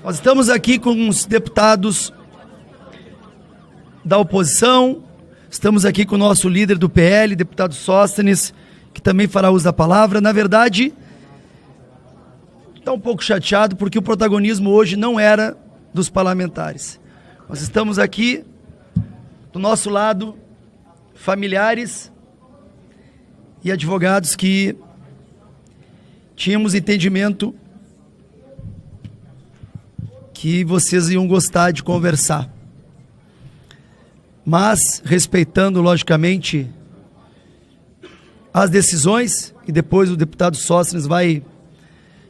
Nós estamos aqui com os deputados da oposição, estamos aqui com o nosso líder do PL, deputado Sóstenes, que também fará uso da palavra. Na verdade, está um pouco chateado porque o protagonismo hoje não era dos parlamentares. Nós estamos aqui, do nosso lado, familiares e advogados que tínhamos entendimento que vocês iam gostar de conversar. Mas, respeitando, logicamente, as decisões, e depois o deputado Sóstenes vai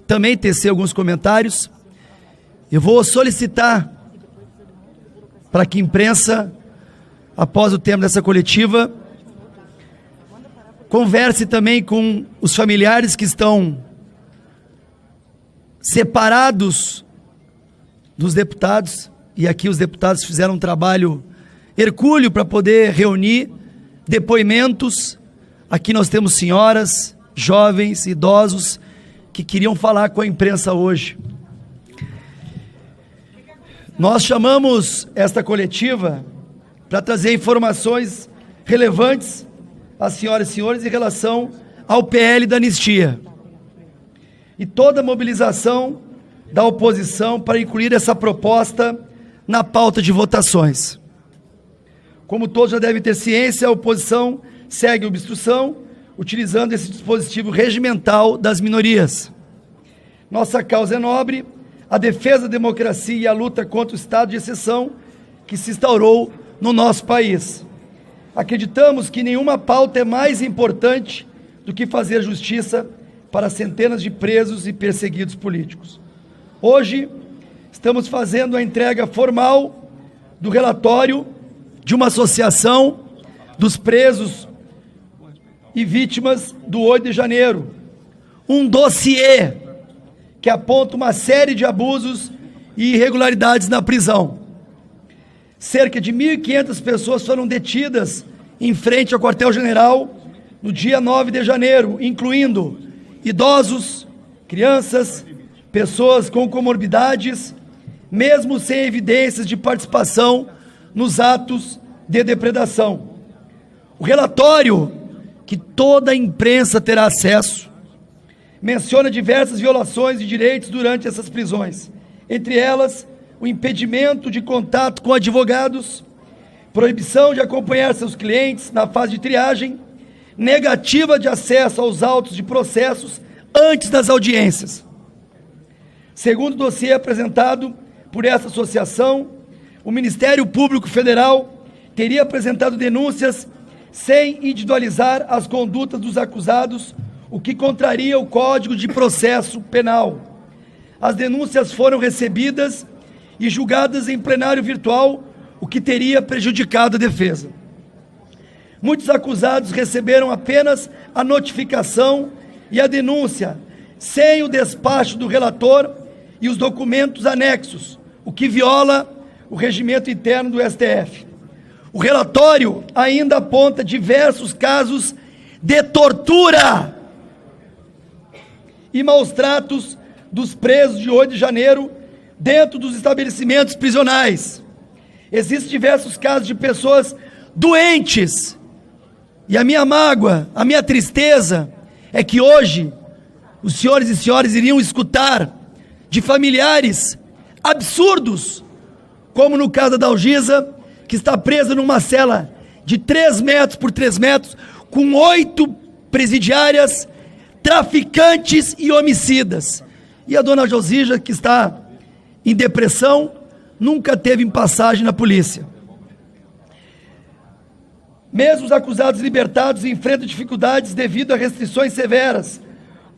também tecer alguns comentários, eu vou solicitar para que a imprensa, após o termo dessa coletiva, converse também com os familiares que estão separados dos deputados, e aqui os deputados fizeram um trabalho hercúleo para poder reunir depoimentos. Aqui nós temos senhoras, jovens, idosos, que queriam falar com a imprensa hoje. Nós chamamos esta coletiva para trazer informações relevantes às senhoras e senhores em relação ao PL da anistia e toda a mobilização da oposição para incluir essa proposta na pauta de votações. Como todos já devem ter ciência, a oposição segue a obstrução, utilizando esse dispositivo regimental das minorias. Nossa causa é nobre, a defesa da democracia e a luta contra o estado de exceção que se instaurou no nosso país. Acreditamos que nenhuma pauta é mais importante do que fazer justiça para centenas de presos e perseguidos políticos. Hoje, estamos fazendo a entrega formal do relatório de uma associação dos presos e vítimas do 8 de janeiro. Um dossiê que aponta uma série de abusos e irregularidades na prisão. Cerca de 1.500 pessoas foram detidas em frente ao quartel-general no dia 9 de janeiro, incluindo idosos, crianças, pessoas com comorbidades, mesmo sem evidências de participação nos atos de depredação. O relatório, que toda a imprensa terá acesso, menciona diversas violações de direitos durante essas prisões, entre elas o impedimento de contato com advogados, proibição de acompanhar seus clientes na fase de triagem, negativa de acesso aos autos de processos antes das audiências. Segundo o dossiê apresentado por essa associação, o Ministério Público Federal teria apresentado denúncias sem individualizar as condutas dos acusados, o que contraria o Código de Processo Penal. As denúncias foram recebidas e julgadas em plenário virtual, o que teria prejudicado a defesa. Muitos acusados receberam apenas a notificação e a denúncia, sem o despacho do relator e os documentos anexos, o que viola o regimento interno do STF. O relatório ainda aponta diversos casos de tortura e maus-tratos dos presos de 8 de janeiro dentro dos estabelecimentos prisionais. Existem diversos casos de pessoas doentes. E a minha mágoa, a minha tristeza é que hoje os senhores e senhoras iriam escutar de familiares absurdos, como no caso da Dalgisa, que está presa numa cela de 3 metros por 3 metros, com 8 presidiárias, traficantes e homicidas. E a dona Josija, que está em depressão, nunca teve passagem na polícia. Mesmo os acusados libertados enfrentam dificuldades devido a restrições severas,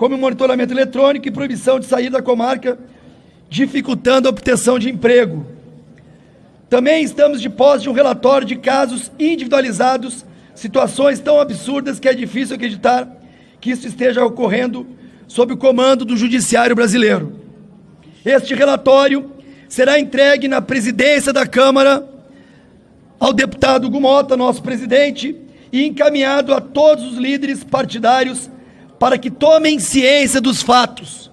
como monitoramento eletrônico e proibição de sair da comarca, dificultando a obtenção de emprego. Também estamos de posse de um relatório de casos individualizados, situações tão absurdas que é difícil acreditar que isso esteja ocorrendo sob o comando do Judiciário brasileiro. Este relatório será entregue na presidência da Câmara ao deputado Hugo Motta, nosso presidente, e encaminhado a todos os líderes partidários para que tomem ciência dos fatos.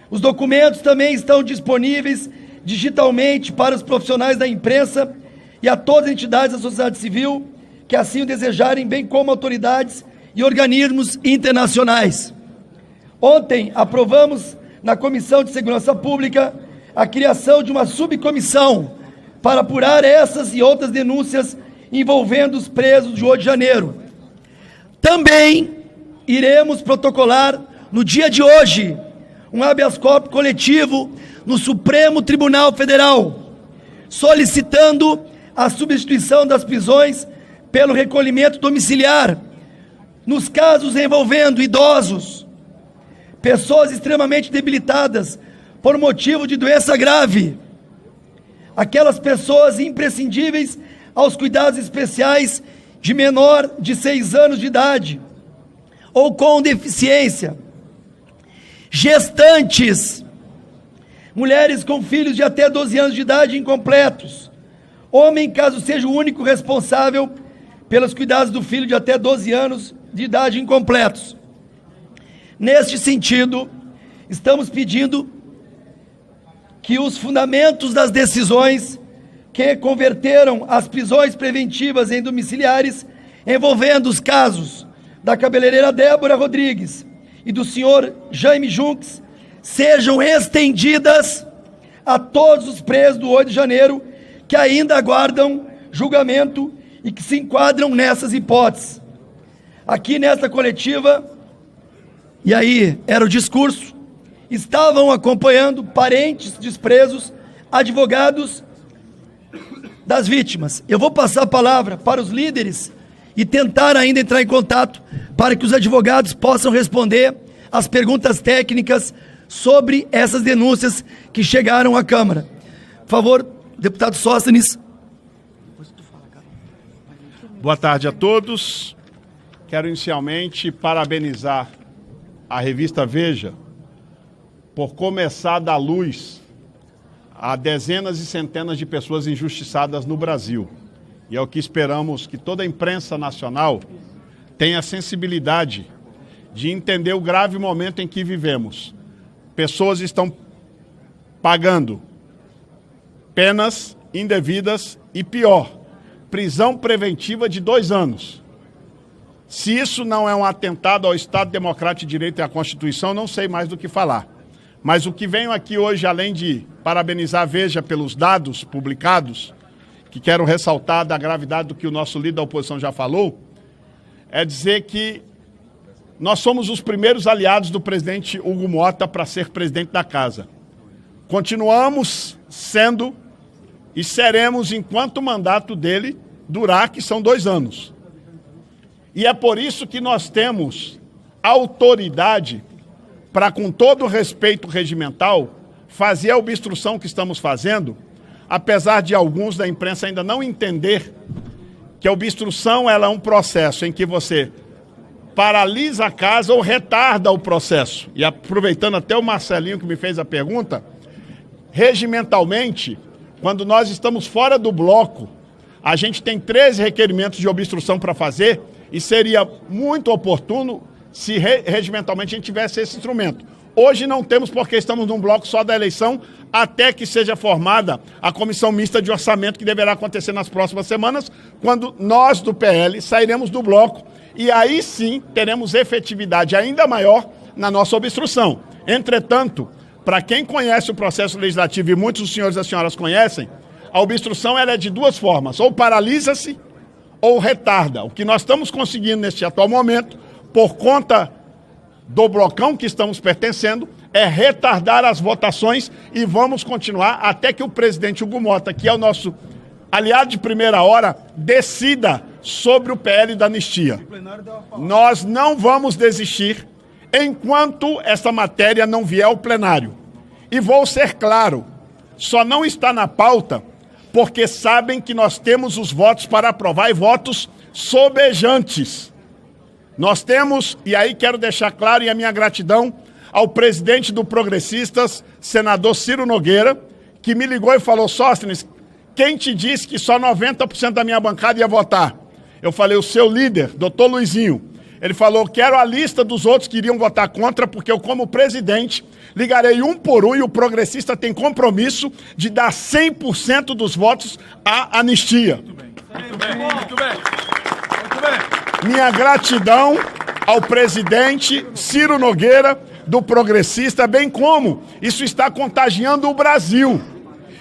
Os documentos também estão disponíveis digitalmente para os profissionais da imprensa e a todas as entidades da sociedade civil que assim o desejarem, bem como autoridades e organismos internacionais. Ontem aprovamos na Comissão de Segurança Pública a criação de uma subcomissão para apurar essas e outras denúncias envolvendo os presos de 8 de janeiro. Também iremos protocolar no dia de hoje um habeas corpus coletivo no Supremo Tribunal Federal, solicitando a substituição das prisões pelo recolhimento domiciliar, nos casos envolvendo idosos, pessoas extremamente debilitadas por motivo de doença grave, aquelas pessoas imprescindíveis aos cuidados especiais de menor de 6 anos de idade, ou com deficiência, gestantes, mulheres com filhos de até 12 anos de idade incompletos, homem caso seja o único responsável pelos cuidados do filho de até 12 anos de idade incompletos. Neste sentido, estamos pedindo que os fundamentos das decisões que converteram as prisões preventivas em domiciliares, envolvendo os casos da cabeleireira Débora Rodrigues e do senhor Jaime Junques, sejam estendidas a todos os presos do 8 de janeiro que ainda aguardam julgamento e que se enquadram nessas hipóteses. Aqui nesta coletiva, e aí era o discurso, estavam acompanhando parentes despresos, advogados das vítimas. Eu vou passar a palavra para os líderes e tentar ainda entrar em contato para que os advogados possam responder as perguntas técnicas sobre essas denúncias que chegaram à Câmara. Por favor, deputado Sóstenes. Boa tarde a todos. Quero inicialmente parabenizar a revista Veja por começar a dar luz a dezenas e centenas de pessoas injustiçadas no Brasil. E é o que esperamos que toda a imprensa nacional tenha a sensibilidade de entender o grave momento em que vivemos. Pessoas estão pagando penas indevidas e, pior, prisão preventiva de 2 anos. Se isso não é um atentado ao Estado Democrático de Direito e à Constituição, não sei mais do que falar. Mas o que venho aqui hoje, além de parabenizar a Veja pelos dados publicados, que quero ressaltar da gravidade do que o nosso líder da oposição já falou, é dizer que nós somos os primeiros aliados do presidente Hugo Mota para ser presidente da Casa. Continuamos sendo e seremos enquanto o mandato dele durar, que são 2 anos. E é por isso que nós temos autoridade para, com todo o respeito regimental, fazer a obstrução que estamos fazendo, apesar de alguns da imprensa ainda não entender que a obstrução ela é um processo em que você paralisa a casa ou retarda o processo. E aproveitando até o Marcelinho que me fez a pergunta, regimentalmente, quando nós estamos fora do bloco, a gente tem 13 requerimentos de obstrução para fazer e seria muito oportuno se regimentalmente a gente tivesse esse instrumento. Hoje não temos porque estamos num bloco só da eleição até que seja formada a comissão mista de orçamento que deverá acontecer nas próximas semanas, quando nós do PL sairemos do bloco e aí sim teremos efetividade ainda maior na nossa obstrução. Entretanto, para quem conhece o processo legislativo, e muitos dos senhores e das senhoras conhecem, a obstrução ela é de 2 formas, ou paralisa-se ou retarda. O que nós estamos conseguindo neste atual momento, por conta do blocão que estamos pertencendo, é retardar as votações e vamos continuar até que o presidente Hugo Mota, que é o nosso aliado de primeira hora, decida sobre o PL da anistia. Nós não vamos desistir enquanto essa matéria não vier ao plenário. E vou ser claro, só não está na pauta porque sabem que nós temos os votos para aprovar e votos sobejantes. Nós temos, e aí quero deixar claro, e a minha gratidão ao presidente do Progressistas, senador Ciro Nogueira, que me ligou e falou: Sóstenes, quem te disse que só 90% da minha bancada ia votar? Eu falei: o seu líder, doutor Luizinho. Ele falou, quero a lista dos outros que iriam votar contra, porque eu, como presidente, ligarei um por um e o progressista tem compromisso de dar 100% dos votos à anistia. Muito bem, muito bem, muito bem. Minha gratidão ao presidente Ciro Nogueira, do Progressista, bem como isso está contagiando o Brasil.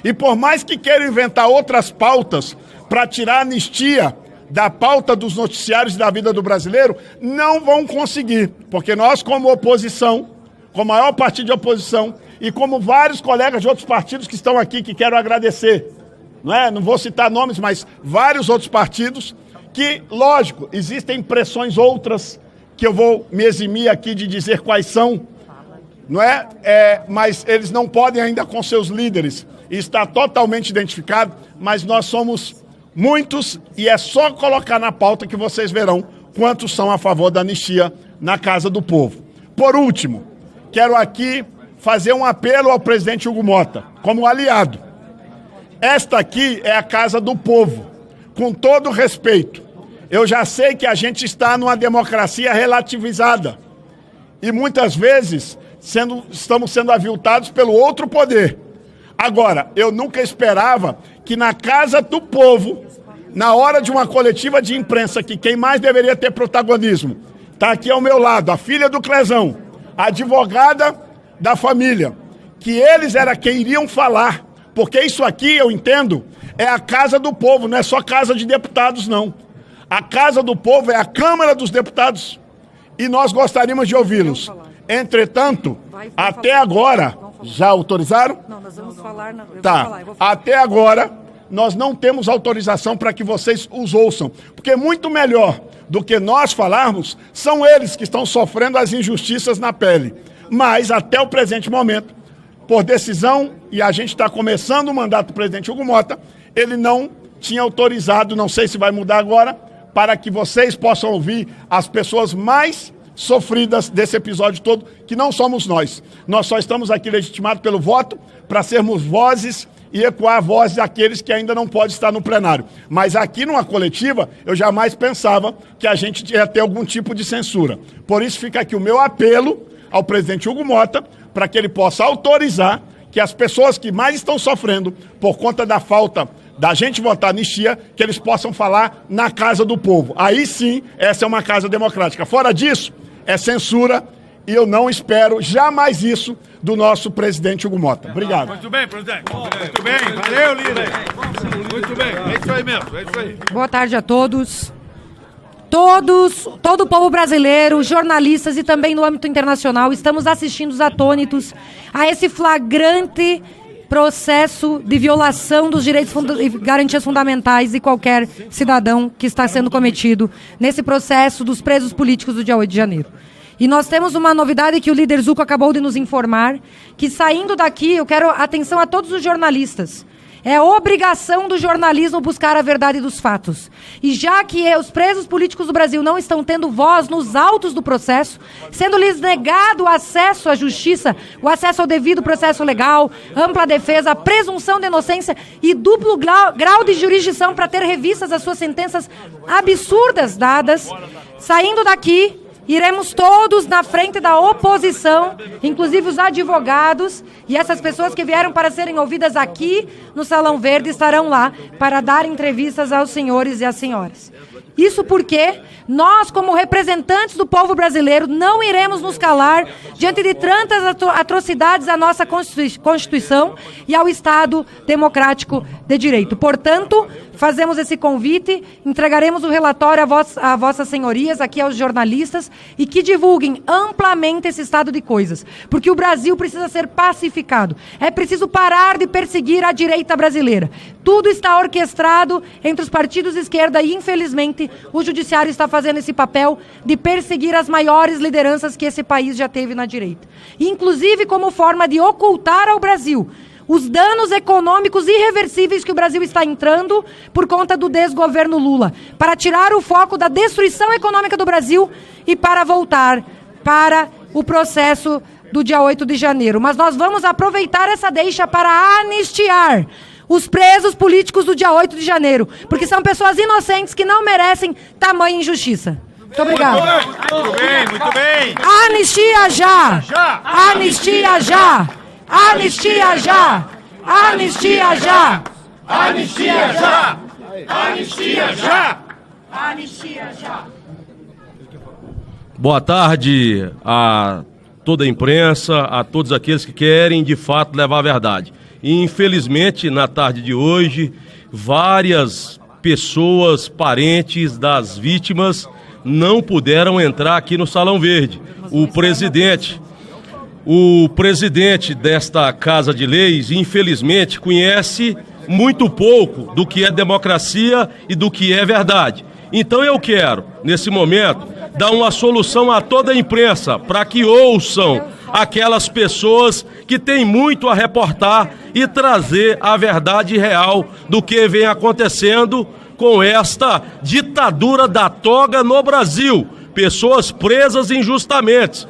E por mais que queiram inventar outras pautas para tirar a anistia da pauta dos noticiários da vida do brasileiro, não vão conseguir, porque nós, como oposição, como maior partido de oposição, e como vários colegas de outros partidos que estão aqui, que quero agradecer, não vou citar nomes, mas vários outros partidos, que, lógico, existem pressões outras, que eu vou me eximir aqui de dizer quais são, mas eles não podem ainda com seus líderes, e está totalmente identificado, mas nós somos muitos, e é só colocar na pauta que vocês verão quantos são a favor da anistia na Casa do Povo. Por último, quero aqui fazer um apelo ao presidente Hugo Mota, como aliado. Esta aqui é a Casa do Povo, com todo respeito. Eu já sei que a gente está numa democracia relativizada, e muitas vezes estamos sendo aviltados pelo outro poder. Agora, eu nunca esperava que na Casa do Povo, na hora de uma coletiva de imprensa, que quem mais deveria ter protagonismo, está aqui ao meu lado, a filha do Clezão, a advogada da família, que eles era quem iriam falar, porque isso aqui, eu entendo, é a Casa do Povo, não é só Casa de Deputados, não. A Casa do Povo é a Câmara dos Deputados, e nós gostaríamos de ouvi-los. Entretanto, até agora... Já autorizaram? Não, nós vamos falar... Tá, até agora, nós não temos autorização para que vocês os ouçam. Porque muito melhor do que nós falarmos, são eles que estão sofrendo as injustiças na pele. Mas, até o presente momento, por decisão, e a gente está começando o mandato do presidente Hugo Mota, ele não tinha autorizado, não sei se vai mudar agora, para que vocês possam ouvir as pessoas mais sofridas desse episódio todo, que não somos nós. Nós só estamos aqui legitimados pelo voto para sermos vozes e ecoar a voz daqueles que ainda não podem estar no plenário. Mas aqui numa coletiva, eu jamais pensava que a gente ia ter algum tipo de censura. Por isso fica aqui o meu apelo ao presidente Hugo Mota, para que ele possa autorizar que as pessoas que mais estão sofrendo por conta da falta da gente votar anistia, que eles possam falar na Casa do Povo. Aí sim, essa é uma casa democrática. Fora disso, é censura, e eu não espero jamais isso do nosso presidente Hugo Mota. Obrigado. Muito bem, presidente. Muito bem. Valeu, líder. Muito bem. É isso aí mesmo. É isso aí. Boa tarde a todos. Todo o povo brasileiro, jornalistas e também no âmbito internacional, estamos assistindo atônitos a esse flagrante processo de violação dos direitos e garantias fundamentais de qualquer cidadão que está sendo cometido nesse processo dos presos políticos do dia 8 de janeiro. E nós temos uma novidade que o líder Zucco acabou de nos informar, que saindo daqui, eu quero atenção a todos os jornalistas. É obrigação do jornalismo buscar a verdade dos fatos. E já que os presos políticos do Brasil não estão tendo voz nos autos do processo, sendo-lhes negado o acesso à justiça, o acesso ao devido processo legal, ampla defesa, a presunção de inocência e duplo grau de jurisdição para ter revistas as suas sentenças absurdas dadas, saindo daqui, iremos todos na frente da oposição, inclusive os advogados, e essas pessoas que vieram para serem ouvidas aqui no Salão Verde estarão lá para dar entrevistas aos senhores e às senhoras. Isso porque nós, como representantes do povo brasileiro, não iremos nos calar diante de tantas atrocidades à nossa Constituição e ao Estado democrático de direito. Portanto, fazemos esse convite, entregaremos o relatório a vossas senhorias, aqui aos jornalistas, e que divulguem amplamente esse estado de coisas, porque o Brasil precisa ser pacificado. É preciso parar de perseguir a direita brasileira. Tudo está orquestrado entre os partidos de esquerda e, infelizmente, o judiciário está fazendo esse papel de perseguir as maiores lideranças que esse país já teve na direita. Inclusive como forma de ocultar ao Brasil os danos econômicos irreversíveis que o Brasil está entrando por conta do desgoverno Lula, para tirar o foco da destruição econômica do Brasil e para voltar para o processo do dia 8 de janeiro. Mas nós vamos aproveitar essa deixa para anistiar os presos políticos do dia 8 de janeiro, porque são pessoas inocentes que não merecem tamanha injustiça. Muito obrigado. Muito bem, muito bem. Anistia já! Anistia já! Anistia já! Anistia já! Anistia já! Anistia já! Anistia já! Boa tarde a toda a imprensa, a todos aqueles que querem de fato levar a verdade. E, infelizmente, na tarde de hoje, várias pessoas, parentes das vítimas, não puderam entrar aqui no Salão Verde. O presidente desta Casa de Leis, infelizmente, conhece muito pouco do que é democracia e do que é verdade. Então eu quero, nesse momento, dar uma solução a toda a imprensa para que ouçam aquelas pessoas que têm muito a reportar e trazer a verdade real do que vem acontecendo com esta ditadura da toga no Brasil. Pessoas presas injustamente,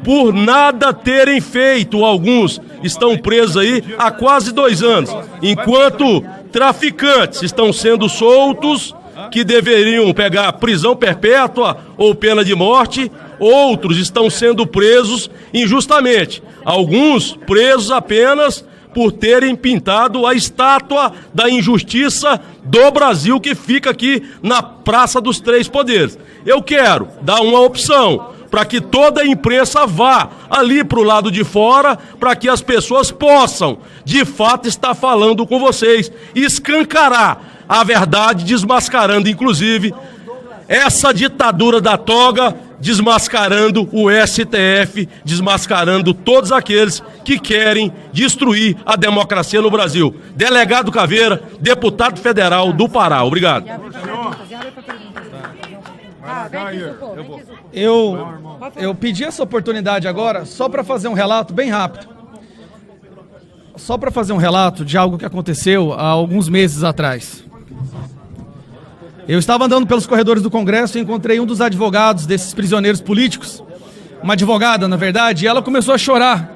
por nada terem feito. Alguns estão presos aí há quase 2 anos, enquanto traficantes estão sendo soltos, que deveriam pegar prisão perpétua ou pena de morte. Outros estão sendo presos injustamente. Alguns presos apenas por terem pintado a estátua da injustiça do Brasil, que fica aqui na Praça dos Três Poderes. Eu quero dar uma opção para que toda a imprensa vá ali para o lado de fora, para que as pessoas possam, de fato, estar falando com vocês e escancarar a verdade, desmascarando, inclusive, essa ditadura da toga, desmascarando o STF, desmascarando todos aqueles que querem destruir a democracia no Brasil. Delegado Caveira, deputado federal do Pará. Obrigado. Eu pedi essa oportunidade agora só para fazer um relato bem rápido. Só para fazer um relato de algo que aconteceu há alguns meses atrás. Eu estava andando pelos corredores do Congresso e encontrei um dos advogados desses prisioneiros políticos, uma advogada, na verdade, e ela começou a chorar.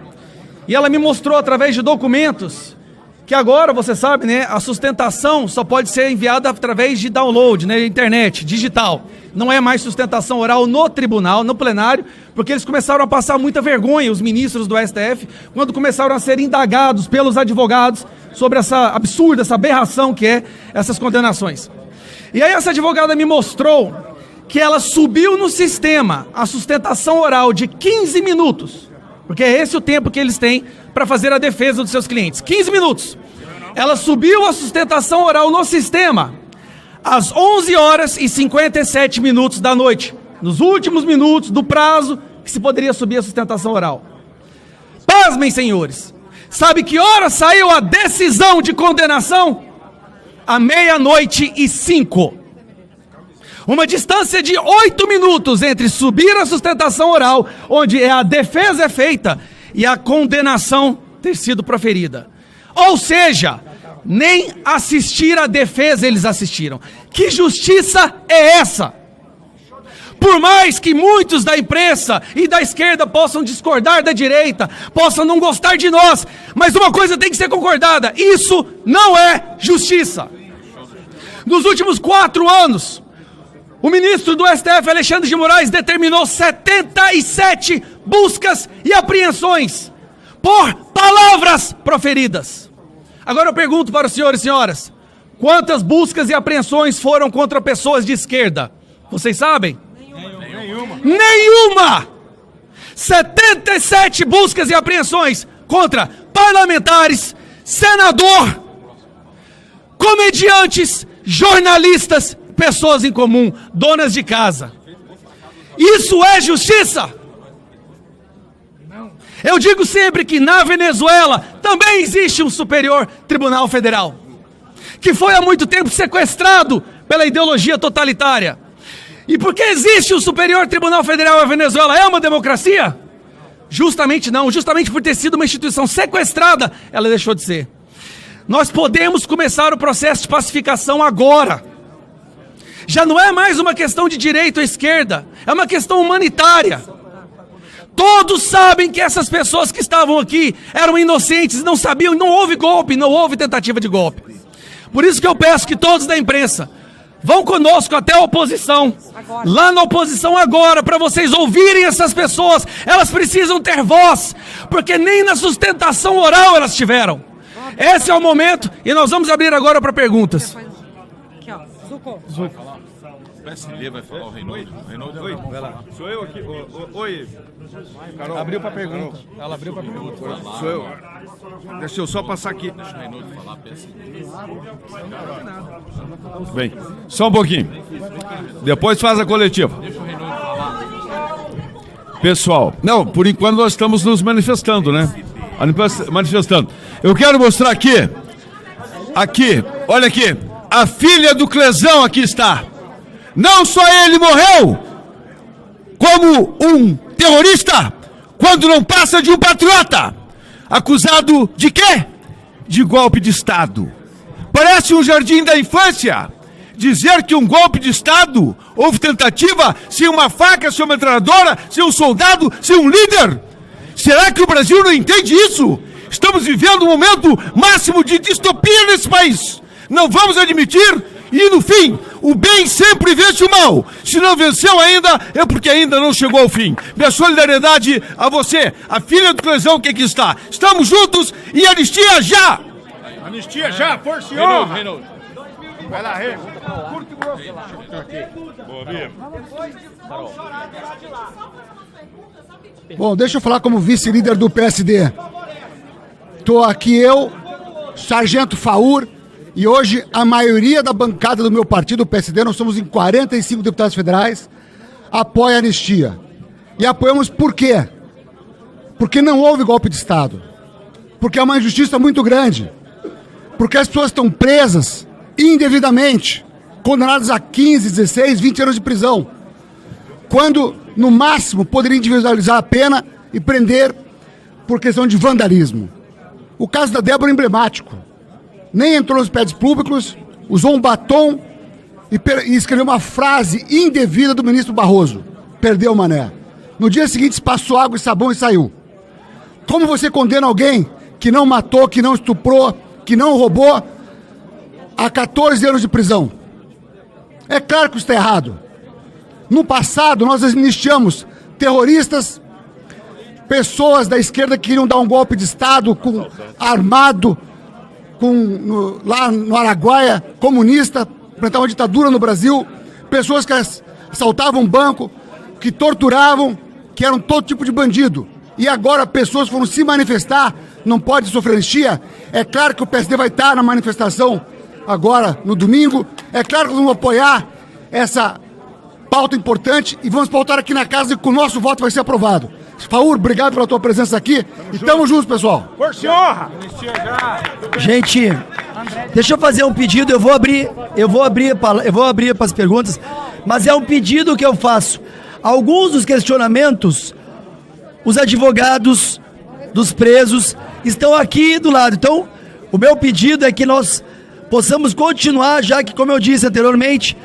E ela me mostrou através de documentos que agora, você sabe, né, a sustentação só pode ser enviada através de download, né, internet, digital. Não é mais sustentação oral no tribunal, no plenário, porque eles começaram a passar muita vergonha, os ministros do STF, quando começaram a ser indagados pelos advogados sobre essa absurda, essa aberração que é essas condenações. E aí essa advogada me mostrou que ela subiu no sistema a sustentação oral de 15 minutos, porque é esse o tempo que eles têm para fazer a defesa dos seus clientes. 15 minutos. Ela subiu a sustentação oral no sistema às 11h57 da noite, nos últimos minutos do prazo que se poderia subir a sustentação oral. Pasmem, senhores. Sabe que hora saiu a decisão de condenação? À 00:05. Uma distância de 8 minutos entre subir a sustentação oral, onde a defesa é feita, e a condenação ter sido proferida. Ou seja, nem assistir a defesa eles assistiram. Que justiça é essa? Por mais que muitos da imprensa e da esquerda possam discordar da direita, possam não gostar de nós, mas uma coisa tem que ser concordada: isso não é justiça. Nos últimos 4 anos, o ministro do STF, Alexandre de Moraes, determinou 77 buscas e apreensões por palavras proferidas. Agora eu pergunto para os senhores e senhoras: quantas buscas e apreensões foram contra pessoas de esquerda? Vocês sabem? Nenhuma! 77 buscas e apreensões contra parlamentares, senador, comediantes, jornalistas, pessoas em comum, donas de casa. Isso é justiça? Eu digo sempre que na Venezuela também existe um Superior Tribunal Federal, que foi há muito tempo sequestrado pela ideologia totalitária. E por que existe o Superior Tribunal Federal na Venezuela? É uma democracia? Justamente não, justamente por ter sido uma instituição sequestrada, ela deixou de ser. Nós podemos começar o processo de pacificação agora. Já não é mais uma questão de direita ou esquerda, é uma questão humanitária. Todos sabem que essas pessoas que estavam aqui eram inocentes, não sabiam, não houve golpe, não houve tentativa de golpe. Por isso que eu peço que todos da imprensa Vão conosco até a oposição. Lá na oposição agora, para vocês ouvirem essas pessoas. Elas precisam ter voz, porque nem na sustentação oral elas tiveram. Esse é o momento e nós vamos abrir agora para perguntas. Aqui, ó. Zucco. O PSDB vai falar o Reinaldo. Reinaldo, oi. Vai lá. Sou eu aqui. Oi. Carol. Abriu para pergunta. Ela abriu para pergunta. Sou eu. Deixa eu só passar aqui. Deixa o Reinaldo falar. Bem, só um pouquinho. Depois faz a coletiva. Deixa o Reinaldo falar. Pessoal, não, por enquanto nós estamos nos manifestando, né? Manifestando. Eu quero mostrar aqui, olha aqui, a filha do Clesão aqui está. Não só ele morreu, como um terrorista, quando não passa de um patriota. Acusado de quê? De golpe de Estado. Parece um jardim da infância. Dizer que um golpe de Estado, houve tentativa, sem uma faca, sem uma metralhadora, sem um soldado, sem um líder. Será que o Brasil não entende isso? Estamos vivendo um momento máximo de distopia nesse país. Não vamos admitir e, no fim, o bem sempre vence o mal. Se não venceu ainda, é porque ainda não chegou ao fim. Minha solidariedade a você, a filha do Clesão que aqui está. Estamos juntos e anistia já! Anistia já, força e honra! Reinaldo. Vai lá, Rei. Boa, Bia. Bom, deixa eu falar como vice-líder do PSD. Estou aqui eu, Sargento Faur, e hoje a maioria da bancada do meu partido, o PSD, nós somos em 45 deputados federais, apoia a anistia. E apoiamos por quê? Porque não houve golpe de Estado. Porque é uma injustiça muito grande. Porque as pessoas estão presas indevidamente, condenadas a 15, 16, 20 anos de prisão. Quando, no máximo, poderia individualizar a pena e prender por questão de vandalismo. O caso da Débora é emblemático. Nem entrou nos prédios públicos, usou um batom e escreveu uma frase indevida do ministro Barroso. Perdeu o mané. No dia seguinte, passou água e sabão e saiu. Como você condena alguém que não matou, que não estuprou, que não roubou, a 14 anos de prisão? É claro que isso está errado. No passado, nós amnistiamos terroristas, pessoas da esquerda que queriam dar um golpe de Estado armado, lá no Araguaia, comunista, implantar uma ditadura no Brasil, pessoas que assaltavam um banco, que torturavam, que eram todo tipo de bandido. E agora pessoas foram se manifestar, não pode sofrer anistia. É claro que o PSD vai estar na manifestação agora, no domingo. É claro que vamos apoiar essa pauta importante e vamos pautar aqui na casa e com o nosso voto vai ser aprovado. Faur, obrigado pela tua presença aqui e tamo juntos, pessoal. Força e honra! Gente, deixa eu fazer um pedido, eu vou abrir para as perguntas, mas é um pedido que eu faço. Alguns dos questionamentos, os advogados dos presos estão aqui do lado. Então, o meu pedido é que nós possamos continuar, já que, como eu disse anteriormente,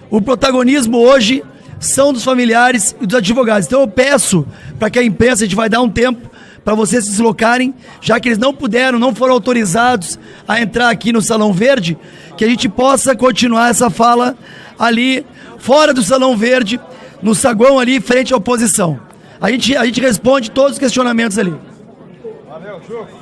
o protagonismo hoje são dos familiares e dos advogados. Então eu peço para que a imprensa, a gente vai dar um tempo para vocês se deslocarem, já que eles não puderam, não foram autorizados a entrar aqui no Salão Verde, que a gente possa continuar essa fala ali, fora do Salão Verde, no saguão ali, frente à oposição. A gente responde todos os questionamentos ali. Valeu, Chuco.